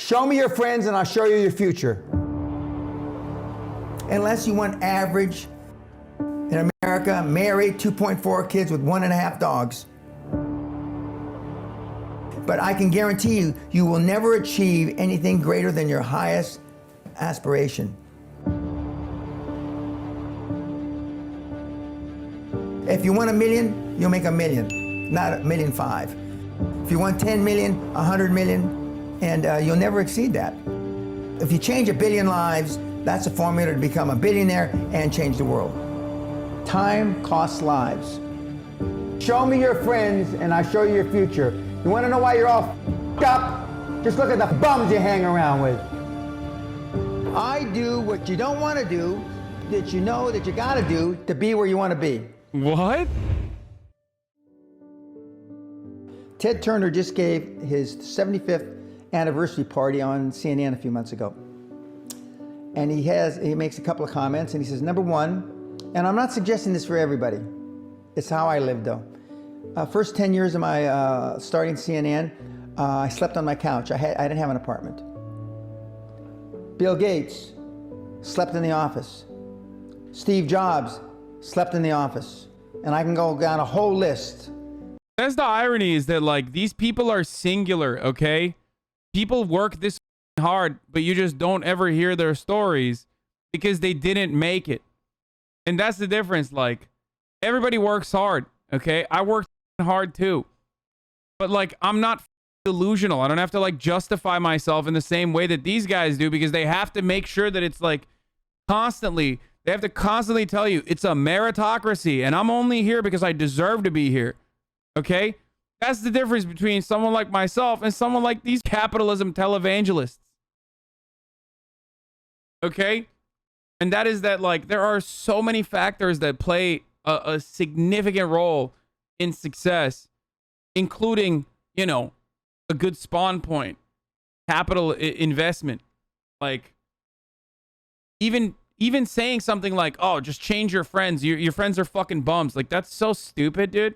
Show me your friends and I'll show you your future. Unless you want average in America, married, 2.4 kids with 1.5 dogs. But I can guarantee you, you will never achieve anything greater than your highest aspiration. If you want $1 million, you'll make $1 million, not $1.5 million. If you want 10 million, 100 million, and you'll never exceed that. If you change 1 billion lives, that's a formula to become a billionaire and change the world. Time costs lives. Show me your friends and I'll show you your future. You want to know why you're all f***ed up? Just look at the bums you hang around with. I do what you don't want to do, that you know that you got to do to be where you want to be. What? Ted Turner just gave his 75th anniversary party on CNN a few months ago. And he makes a couple of comments and he says, number one, and I'm not suggesting this for everybody. It's how I live though. First 10 years of my starting CNN, I slept on my couch. I didn't have an apartment. Bill Gates slept in the office. Steve Jobs slept in the office. And I can go down a whole list. That's the irony, is that like these people are singular, okay? People work this hard, but you just don't ever hear their stories because they didn't make it. And that's the difference. Like, everybody works hard, okay? I worked hard too. But like, I'm not delusional. I don't have to like justify myself in the same way that these guys do, because they have to make sure that it's like constantly, they have to constantly tell you it's a meritocracy and I'm only here because I deserve to be here. Okay? That's the difference between someone like myself and someone like these capitalism televangelists. Okay? And that is that, like, there are so many factors that play a significant role in success, including, you know, a good spawn point, capital investment. Like, even saying something like, oh, just change your friends. Your friends are fucking bums. Like, that's so stupid, dude.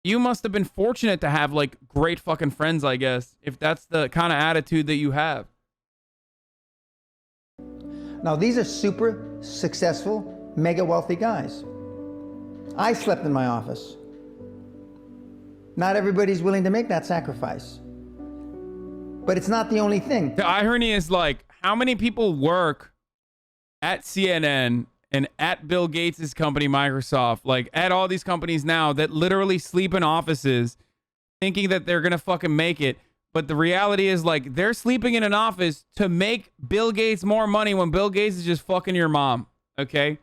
You must have been fortunate to have, like, great fucking friends, I guess, if that's the kind of attitude that you have. Now, these are super successful, mega wealthy guys. I slept in my office. Not everybody's willing to make that sacrifice. But it's not the only thing. The irony is, like, how many people work at CNN and at Bill Gates' company, Microsoft, like at all these companies now that literally sleep in offices thinking that they're going to fucking make it. But the reality is, like, they're sleeping in an office to make Bill Gates more money when Bill Gates is just fucking your mom. Okay?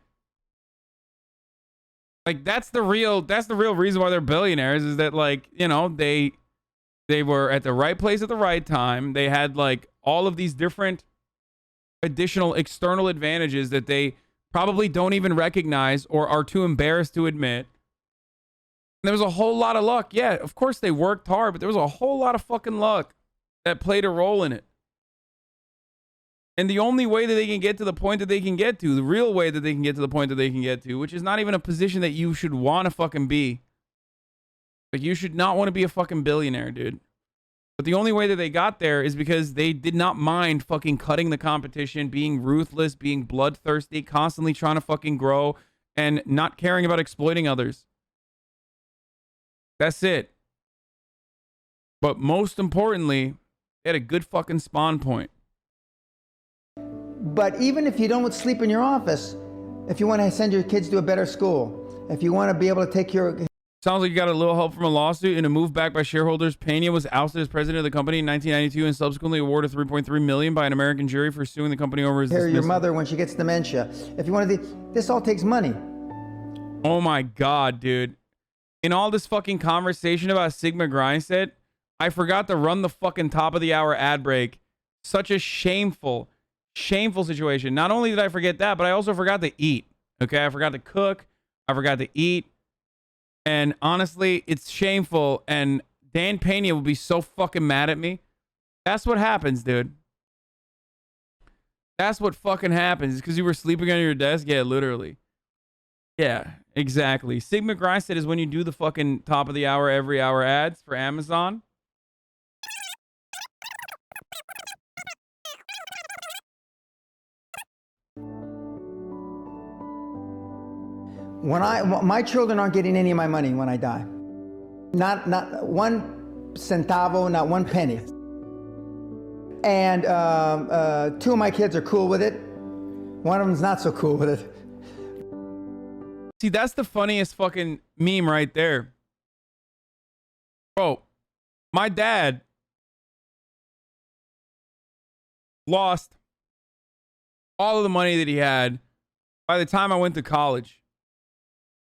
Like, that's the real reason why they're billionaires, is that, like, you know, they were at the right place at the right time. They had, like, all of these different additional external advantages that they probably don't even recognize or are too embarrassed to admit. There was a whole lot of luck. Yeah, of course they worked hard, but there was a whole lot of fucking luck that played a role in it. And the only way that they can get to the point that they can get to, the real way that they can get to the point that they can get to, which is not even a position that you should want to fucking be. Like, you should not want to be a fucking billionaire, dude. But the only way that they got there is because they did not mind fucking cutting the competition, being ruthless, being bloodthirsty, constantly trying to fucking grow, and not caring about exploiting others. That's it. But most importantly, they had a good fucking spawn point. But even if you don't sleep in your office, if you want to send your kids to a better school, if you want to be able to take your... Sounds like you got a little help from a lawsuit. In a move back by shareholders, Pena was ousted as president of the company in 1992 and subsequently awarded $3.3 million by an American jury for suing the company over his dismissal. Your mother when she gets dementia. If you want to... This all takes money. Oh my God, dude. In all this fucking conversation about Sigma grindset, I forgot to run the fucking top of the hour ad break. Such a shameful situation. Not only did I forget that, but I also forgot to eat. Okay, I forgot to cook. I forgot to eat. And honestly, it's shameful. And Dan Pena will be so fucking mad at me. That's what happens, dude. That's what fucking happens. It's because you were sleeping on your desk. Yeah, literally. Yeah, exactly. Sigma grindset is when you do the fucking top of the hour, every hour ads for Amazon. My children aren't getting any of my money when I die. Not one centavo, not one penny. And 2 of my kids are cool with it. One of them's not so cool with it. See, that's the funniest fucking meme right there. Bro, my dad lost all of the money that he had by the time I went to college.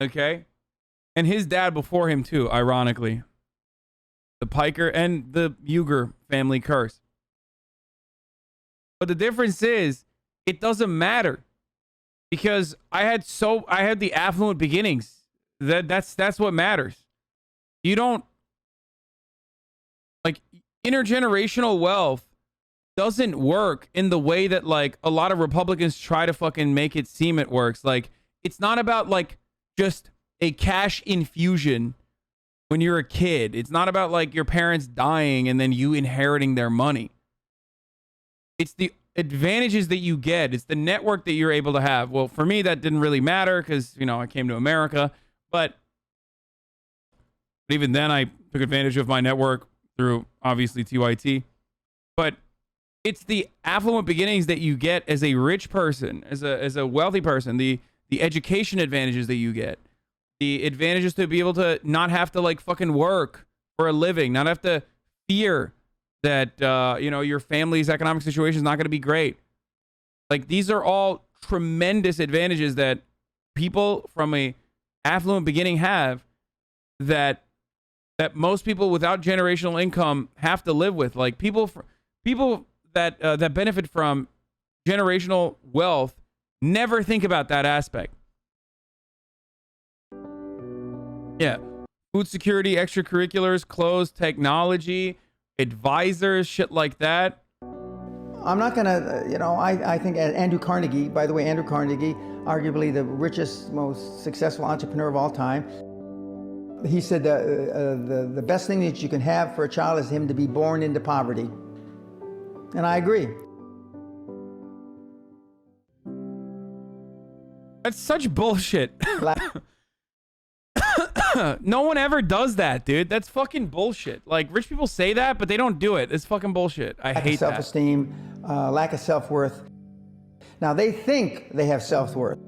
Okay? And his dad before him too, ironically. The Piker and the Uyghur family curse. But the difference is, it doesn't matter. Because I had the affluent beginnings. That's what matters. You don't, like, intergenerational wealth doesn't work in the way that, like, a lot of Republicans try to fucking make it seem it works. Like, it's not about, like, just a cash infusion when you're a kid. It's not about, like, your parents dying and then you inheriting their money. It's the advantages that you get. It's the network that you're able to have. Well, for me, that didn't really matter because, you know, I came to America. But even then, I took advantage of my network through, obviously, TYT. But it's the affluent beginnings that you get as a rich person, as a wealthy person, the education advantages that you get, the advantages to be able to not have to, like, fucking work for a living, not have to fear that, you know, your family's economic situation is not going to be great. Like, these are all tremendous advantages that people from a affluent beginning have that most people without generational income have to live with. Like, people that benefit from generational wealth never think about that aspect. Yeah. Food security, extracurriculars, clothes, technology, advisors, shit like that. I'm not gonna, you know, I think Andrew Carnegie, by the way, Andrew Carnegie, arguably the richest, most successful entrepreneur of all time, he said the best thing that you can have for a child is him to be born into poverty. And I agree. That's such bullshit. No one ever does that, dude. That's fucking bullshit. Like, rich people say that, but they don't do it. It's fucking bullshit. I hate that. Self-esteem, lack of self-worth. Now, they think they have self-worth.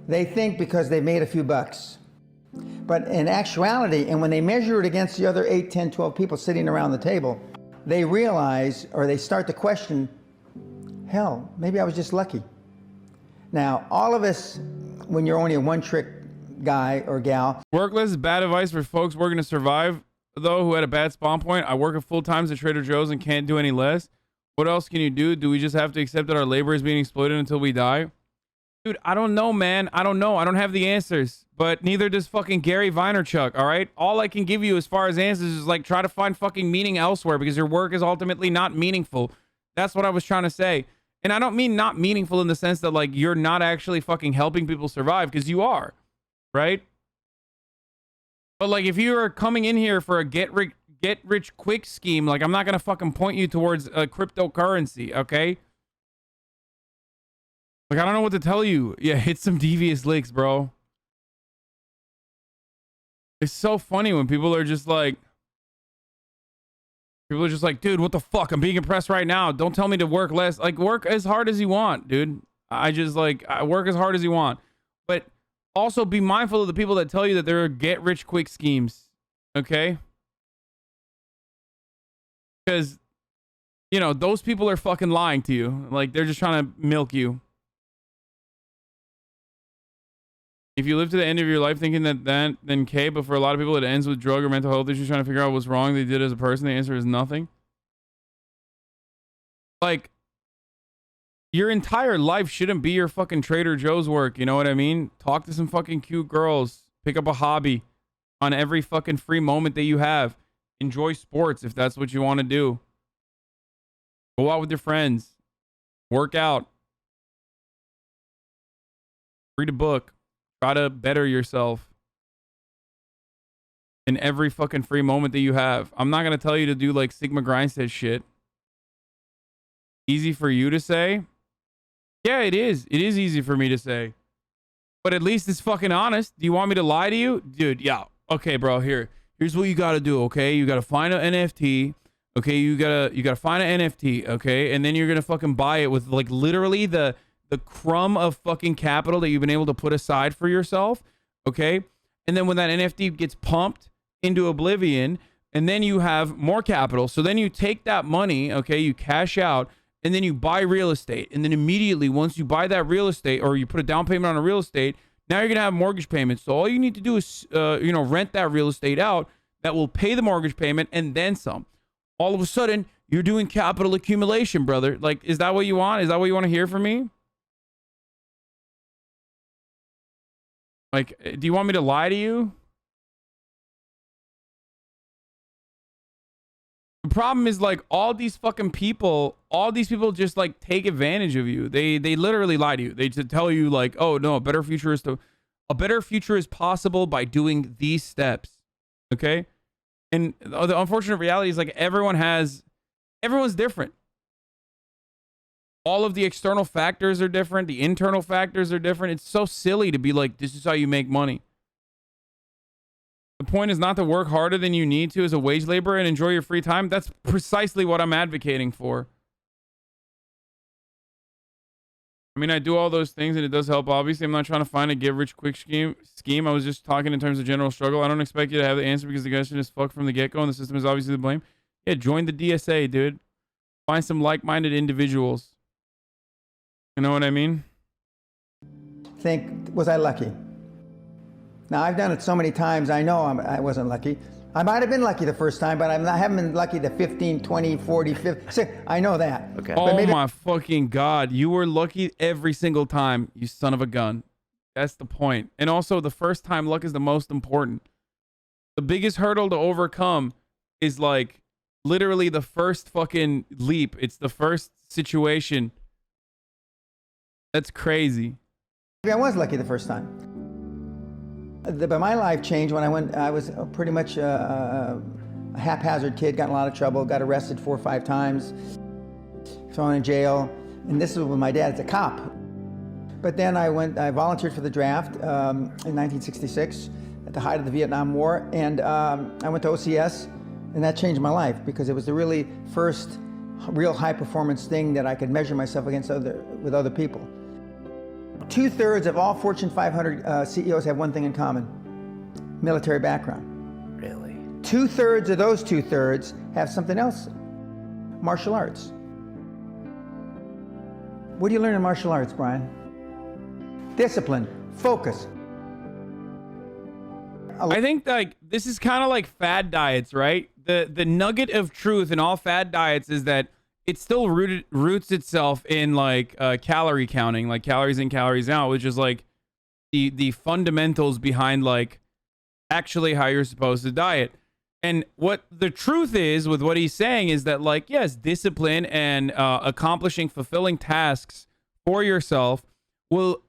They think because they made a few bucks. But in actuality, and when they measure it against the other 8, 10, 12 people sitting around the table, they realize, or they start to question, hell, maybe I was just lucky. Now, all of us, when you're only a one-trick guy or gal. Work less is bad advice for folks working to survive, though, who had a bad spawn point. I work at full times at Trader Joe's and can't do any less. What else can you do? Do we just have to accept that our labor is being exploited until we die? Dude, I don't know, man. I don't know. I don't have the answers. But neither does fucking Gary Vaynerchuk, all right? All I can give you as far as answers is, like, try to find fucking meaning elsewhere because your work is ultimately not meaningful. That's what I was trying to say. And I don't mean not meaningful in the sense that, like, you're not actually fucking helping people survive, because you are. Right? But, like, if you are coming in here for a get rich quick scheme, like, I'm not gonna fucking point you towards a cryptocurrency, okay? Like, I don't know what to tell you. Yeah, hit some devious links, bro. It's so funny when people are just like, dude, what the fuck? I'm being impressed right now. Don't tell me to work less. Like, work as hard as you want, dude. I work as hard as you want. But also be mindful of the people that tell you that there are get-rich-quick schemes, okay? Because, you know, those people are fucking lying to you. Like, they're just trying to milk you. If you live to the end of your life thinking that, then K, but for a lot of people it ends with drug or mental health issues trying to figure out what's wrong they did as a person, the answer is nothing. Like, your entire life shouldn't be your fucking Trader Joe's work, you know what I mean? Talk to some fucking cute girls. Pick up a hobby on every fucking free moment that you have. Enjoy sports if that's what you want to do. Go out with your friends. Work out. Read a book. Try to better yourself in every fucking free moment that you have. I'm not going to tell you to do, like, Sigma grindset shit. Easy for you to say? Yeah, it is. It is easy for me to say. but at least it's fucking honest. Do you want me to lie to you? Dude, yeah. Okay, bro, here's what you got to do, okay? You got to find an NFT. Okay, you got to find an NFT, okay? And then you're going to fucking buy it with like literally the crumb of fucking capital that you've been able to put aside for yourself, okay? And then when that NFT gets pumped into oblivion, and then you have more capital. So then you take that money, okay, you cash out, and then you buy real estate. And then immediately, once you buy that real estate, or you put a down payment on a real estate, now you're going to have mortgage payments. So all you need to do is, rent that real estate out. That will pay the mortgage payment and then some. All of a sudden, you're doing capital accumulation, brother. Like, is that what you want? Is that what you want to hear from me? Like, do you want me to lie to you? The problem is, like, all these people just like take advantage of you. They literally lie to you. They just tell you like, oh no, a better future is possible by doing these steps. Okay. And the unfortunate reality is like everyone's different. All of the external factors are different. The internal factors are different. It's so silly to be like, this is how you make money. The point is not to work harder than you need to as a wage laborer and enjoy your free time. That's precisely what I'm advocating for. I mean, I do all those things and it does help. Obviously, I'm not trying to find a get rich quick scheme. I was just talking in terms of general struggle. I don't expect you to have the answer because the question is fucked from the get-go and the system is obviously to blame. Yeah, join the DSA, dude. Find some like-minded individuals. You know what I mean? Was I lucky? Now, I've done it so many times, I know I wasn't lucky. I might have been lucky the first time, but I haven't been lucky the 15, 20, 40, 50. I know that. Okay. Oh my fucking God. You were lucky every single time, you son of a gun. That's the point. And also, the first time luck is the most important. The biggest hurdle to overcome is like literally the first fucking leap. It's the first situation. That's crazy. Maybe I was lucky the first time. But my life changed when I was pretty much a haphazard kid, got in a lot of trouble, got arrested 4 or 5 times, thrown in jail, and this was with my dad as a cop. But then I volunteered for the draft in 1966 at the height of the Vietnam War, and I went to OCS, and that changed my life because it was the really first real high performance thing that I could measure myself against with other people. 2/3 of all Fortune 500 CEOs have one thing in common: military background. Really? 2/3 of those 2/3 have something else: martial arts. What do you learn in martial arts, Brian? Discipline, focus. I think like this is kind of like fad diets, right? The nugget of truth in all fad diets is that it still roots itself in like calorie counting, like calories in, calories out, which is like the fundamentals behind like actually how you're supposed to diet. And what the truth is with what he's saying is that like, yes, discipline and accomplishing fulfilling tasks for yourself will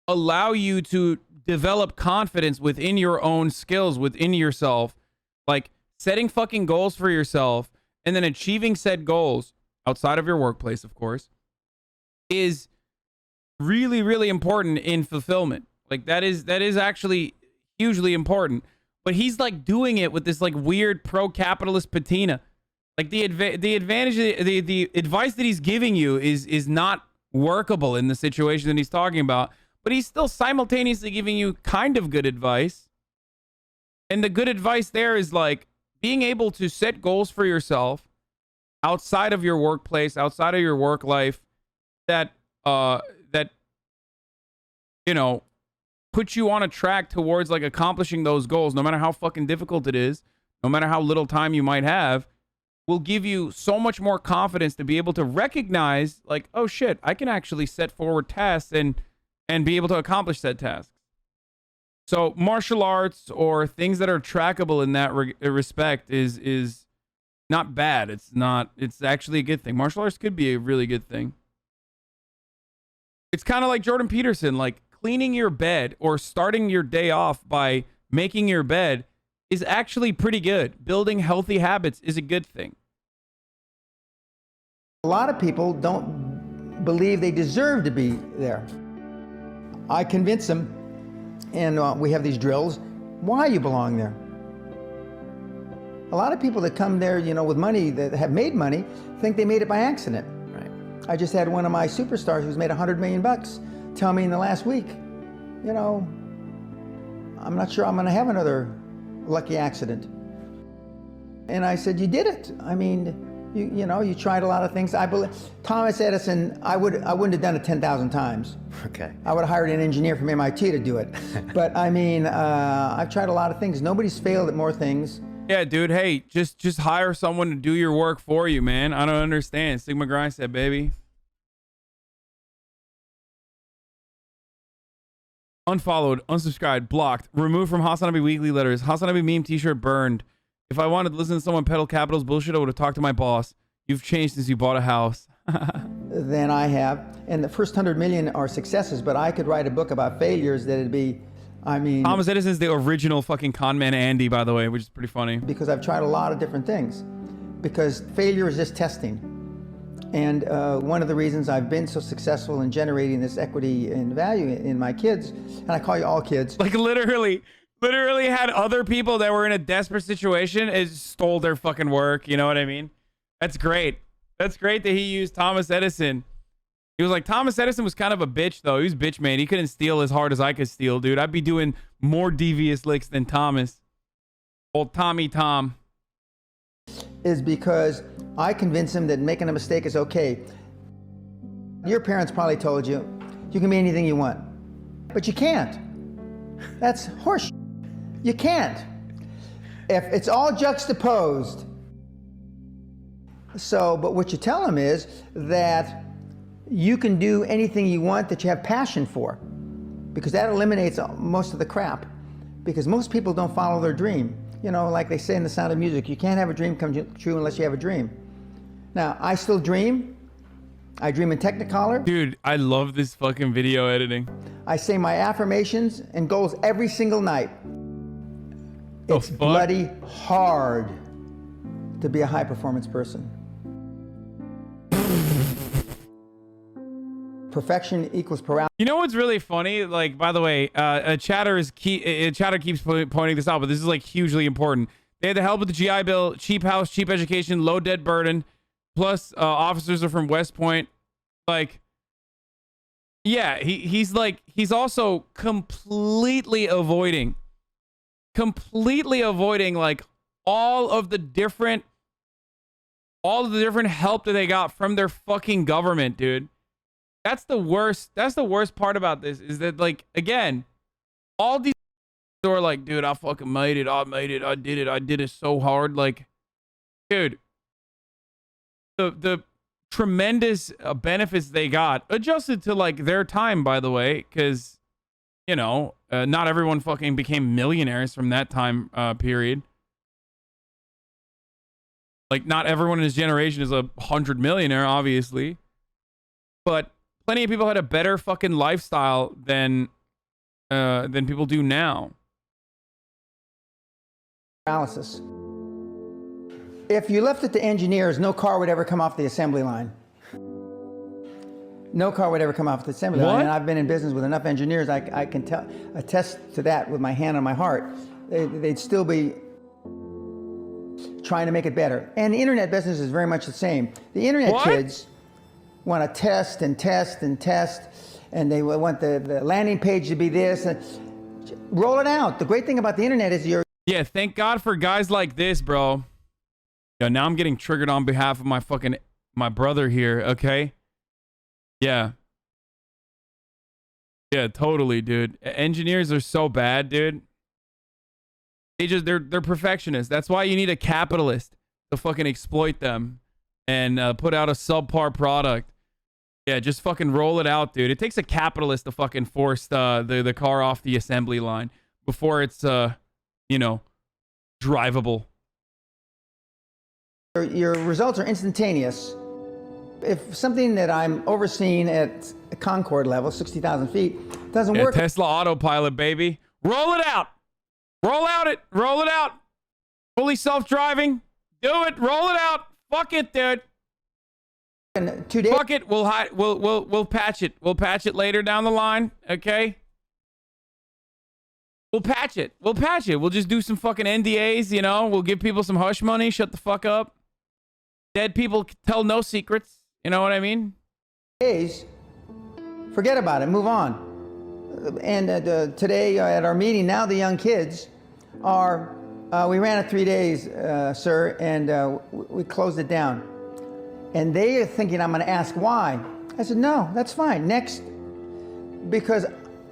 allow you to develop confidence within your own skills, within yourself, like setting fucking goals for yourself and then achieving said goals outside of your workplace, of course, is really, really important in fulfillment. Like that is actually hugely important. But he's like doing it with this like weird pro-capitalist patina. Like the advantage, the advice that he's giving you is not workable in the situation that he's talking about. But he's still simultaneously giving you kind of good advice. And the good advice there is like being able to set goals for yourself outside of your workplace, outside of your work life, that you know, put you on a track towards like accomplishing those goals, no matter how fucking difficult it is, no matter how little time you might have, will give you so much more confidence to be able to recognize like, oh shit, I can actually set forward tasks and be able to accomplish that task. So martial arts or things that are trackable in that respect is not bad. It's actually a good thing. Martial arts could be a really good thing. It's kind of like Jordan Peterson, like cleaning your bed or starting your day off by making your bed is actually pretty good. Building healthy habits is a good thing. A lot of people don't believe they deserve to be there. I convince them and we have these drills. Why you belong there? A lot of people that come there, you know, with money, that have made money, think they made it by accident. Right. I just had one of my superstars who's made $100 million tell me in the last week, you know, I'm not sure I'm going to have another lucky accident. And I said, you did it. I mean, you know, you tried a lot of things. I believe Thomas Edison, I wouldn't have done it 10,000 times. Okay. I would have hired an engineer from MIT to do it. But I mean, I've tried a lot of things. Nobody's failed at more things. Yeah, dude. Hey, just hire someone to do your work for you, man. I don't understand. Sigma grindset, baby. Unfollowed, unsubscribed, blocked, removed from HasanAbi weekly letters. HasanAbi meme t-shirt burned. If I wanted to listen to someone peddle Capital's bullshit, I would have talked to my boss. You've changed since you bought a house. Than I have. And the first 100 million are successes, but I could write a book about failures that'd be, I mean... Thomas Edison's the original fucking con man Andy, by the way, which is pretty funny. Because I've tried a lot of different things. Because failure is just testing. And one of the reasons I've been so successful in generating this equity and value in my kids, and I call you all kids. Like literally had other people that were in a desperate situation and stole their fucking work. You know what I mean? That's great. That's great that he used Thomas Edison. He was like, Thomas Edison was kind of a bitch, though. He was bitch, man. He couldn't steal as hard as I could steal, dude. I'd be doing more devious licks than Thomas. Old Tommy Tom. Is because I convince him that making a mistake is okay. Your parents probably told you, you can be anything you want. But you can't. That's horse. You can't. If it's all juxtaposed. So, but what you tell them is that you can do anything you want that you have passion for, because that eliminates most of the crap. Because most people don't follow their dream. You know, like they say in The Sound of Music, you can't have a dream come true unless you have a dream. Now, I still dream. I dream in Technicolor. Dude, I love this fucking video editing. I say my affirmations and goals every single night. It's bloody hard to be a high performance person. Perfection equals paralysis. You know what's really funny? Like, by the way, Chatter keeps pointing this out, but this is like hugely important. They had the help with the GI Bill, cheap house, cheap education, low debt burden, plus officers are from West Point. Like, yeah, he's also completely avoiding like all of the different help that they got from their fucking government, dude. That's the worst part about this, is that, like, again, all these are like, dude, I fucking made it, I did it so hard. Like, dude, the tremendous benefits they got, adjusted to like their time, by the way, because, you know, not everyone fucking became millionaires from that time period. Like, not everyone in his generation is 100 millionaire, obviously, but plenty of people had a better fucking lifestyle than people do now. Analysis. If you left it to engineers, no car would ever come off the assembly line. No car would ever come off the assembly line. And I've been in business with enough engineers, I can attest to that with my hand on my heart. They'd still be trying to make it better. And the internet business is very much the same. The internet kids want to test and test and test, and they want the landing page to be this. And roll it out. The great thing about the internet is Yeah, thank God for guys like this, bro. Yo, now I'm getting triggered on behalf of my brother here, okay? Yeah. Yeah, totally, dude. Engineers are so bad, dude. They're perfectionists. That's why you need a capitalist to fucking exploit them and put out a subpar product. Yeah, just fucking roll it out, dude. It takes a capitalist to fucking force the car off the assembly line before it's you know, drivable. Your results are instantaneous. If something that I'm overseeing at a Concorde level, 60,000 feet, doesn't work. Tesla autopilot, baby. Roll it out. Roll it out. Fully self-driving. Do it. Roll it out. Fuck it, dude. In 2 days. Fuck it. We'll patch it. We'll patch it later down the line. Okay. We'll patch it. We'll patch it. We'll just do some fucking NDAs, you know? We'll give people some hush money. Shut the fuck up. Dead people tell no secrets. You know what I mean? Days, forget about it. Move on. And today at our meeting, now the young kids are, we ran it 3 days, sir, and we closed it down. And they are thinking I'm going to ask why. I said, no, that's fine. Next. Because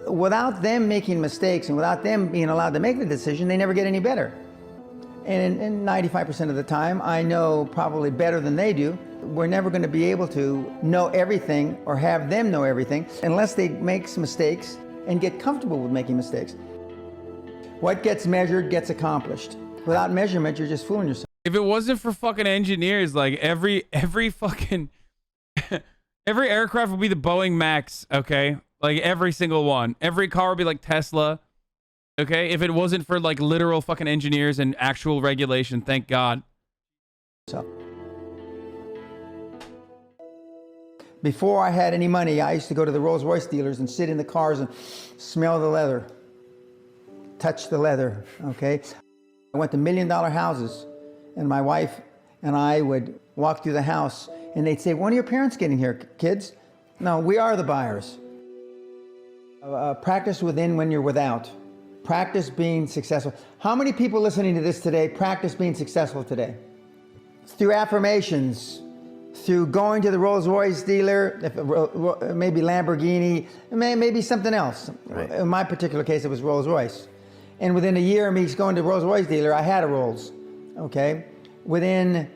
without them making mistakes and without them being allowed to make the decision, they never get any better. And 95% of the time, I know probably better than they do. We're never going to be able to know everything or have them know everything unless they make some mistakes and get comfortable with making mistakes. What gets measured gets accomplished. Without measurement, you're just fooling yourself. If it wasn't for fucking engineers, like every fucking every aircraft would be the Boeing Max, okay? Like every single one. Every car would be like Tesla. Okay? If it wasn't for like literal fucking engineers and actual regulation, thank God. So before I had any money, I used to go to the Rolls-Royce dealers and sit in the cars and smell the leather, touch the leather, okay? I went to $1 million houses, and my wife and I would walk through the house, and they'd say, when are your parents getting here, kids? No, we are the buyers. Practice within when you're without. Practice being successful. How many people listening to this today practice being successful today? Through affirmations, through going to the Rolls-Royce dealer, maybe Lamborghini, maybe something else. Right. In my particular case, it was Rolls-Royce. And within a year of me going to the Rolls-Royce dealer, I had a Rolls, okay? Within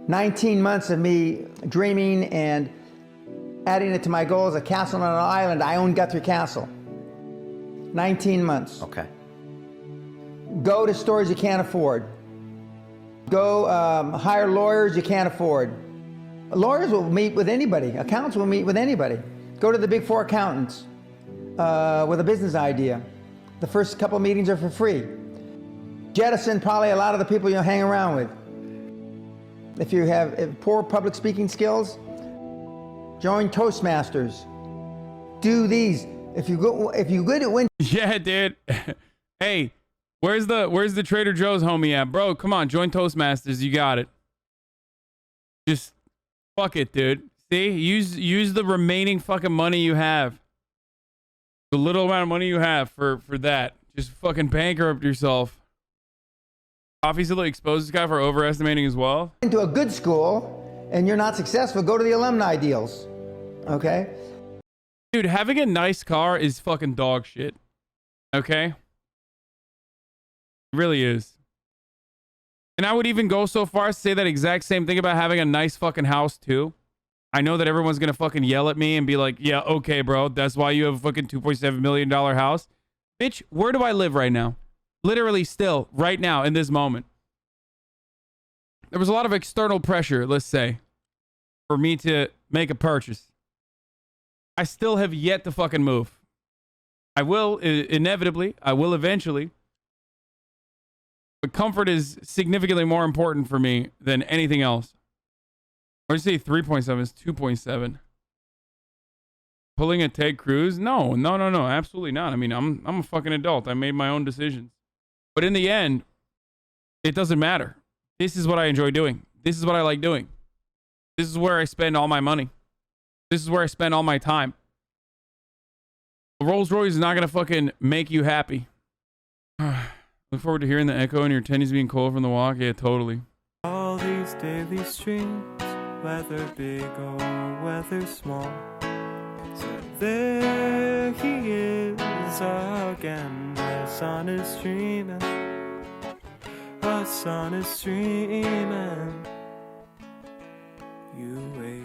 19 months of me dreaming and adding it to my goals, a castle on an island, I own Guthrie Castle. 19 months. Okay. Go to stores you can't afford. Go hire lawyers you can't afford. Lawyers will meet with anybody. Accountants will meet with anybody. Go to the big four accountants with a business idea. The first couple meetings are for free. Jettison probably a lot of the people you'll hang around with. If you have poor public speaking skills, join Toastmasters. Do these. If you're good at win. Yeah, dude. Hey, where's the Trader Joe's homie at, bro? Come on, join Toastmasters. You got it. Just fuck it, dude. See, use the remaining fucking money you have. The little amount of money you have for that. Just fucking bankrupt yourself. Obviously, expose this guy for overestimating his wealth. Into a good school and you're not successful, go to the alumni deals. Okay? Dude, having a nice car is fucking dog shit. Okay? It really is. And I would even go so far as to say that exact same thing about having a nice fucking house too. I know that everyone's gonna fucking yell at me and be like, yeah, okay, bro, that's why you have a fucking $2.7 million house. Bitch, where do I live right now? Literally still, right now, in this moment. There was a lot of external pressure, let's say, for me to make a purchase. I still have yet to fucking move. I will, inevitably. I will eventually. But comfort is significantly more important for me than anything else. Or you say 3.7 is 2.7. Pulling a Ted Cruz? No, absolutely not. I mean, I'm a fucking adult. I made my own decisions. But in the end, it doesn't matter. This is what I enjoy doing. This is what I like doing. This is where I spend all my money. This is where I spend all my time. The Rolls Royce is not going to fucking make you happy. Look forward to hearing the echo and your tennies being cold from the walk. Yeah, totally. All these daily streams, whether big or whether small. So there he is again. The sun is streaming. The sun is streaming. You wait.